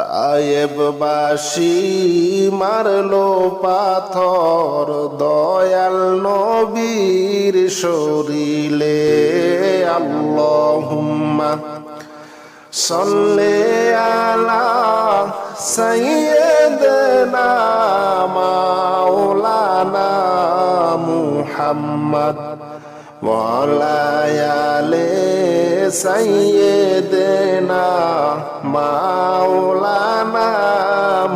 তায়েববাসী মারলো পাথর দয়াল নবীর শরীলে। আল্লাহুম্মা সাল্লি আলা সাইয়্যিদিনা মাওলানা মুহাম্মদ ওয়া আলা আলি সাইয়্যিদিনা মাওলানা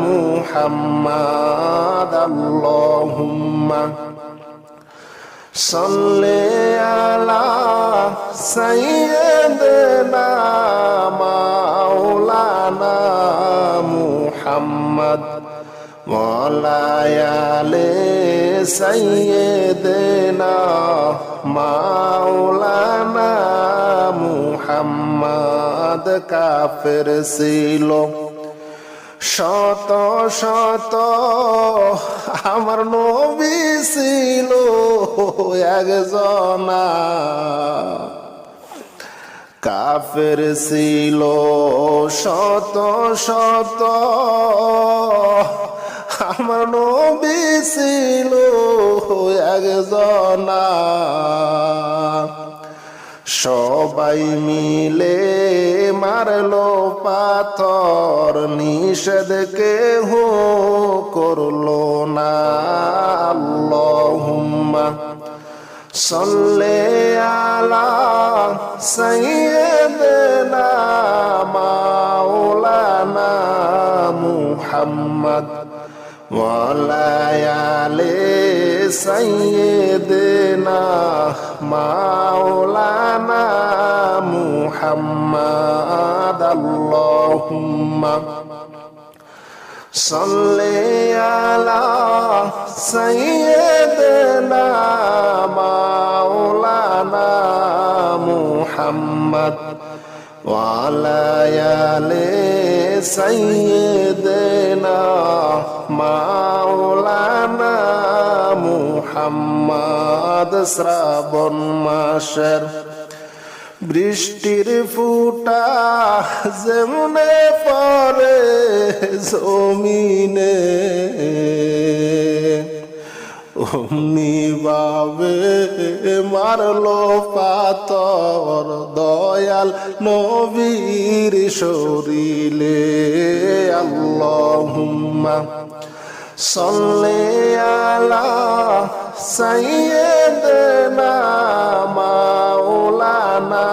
মুহাম্মদ। আল্লাহুম্মা সাল্লি আলা সাইয়্যিদিনা মাওলানা মুহাম্মদ ওয়া আলা আলি সাইয়্যিদিনা মাওলানা মুহাম্মদ। কাফের ছিল শত শত, আমার নবী ছিল একজনা। কাফের ছিল শত শত, আমার নবী ছিল একজনা। সবাই মিলে মারলো পাথর, নিষেধ কেহ করলো না। আল্লাহুম্মা সাল্লি আলা সাইয়্যিদিনা মাওলানা মুহাম্মদ ওয়া আলা আলি সাইয়্যিদিনা মাওলানা মুহাম্মদ। আল্লাহুম্মা সাল্লি আলা সাইয়্যিদিনা মাওলানা মুহাম্মদ ওয়া আলা আলি সাইয়্যিদিনা মাওলানা মুহাম্মদ। শ্রাবণ মাসের বৃষ্টির ফুটা যেমনে পড়ে জমিনে, অমনি ভাবে মারলো পাথর দয়াল নবীর শরীরে। আল্লাহুম্মা সাল্লি আলা সাইয়্যিদিনা মাওলানা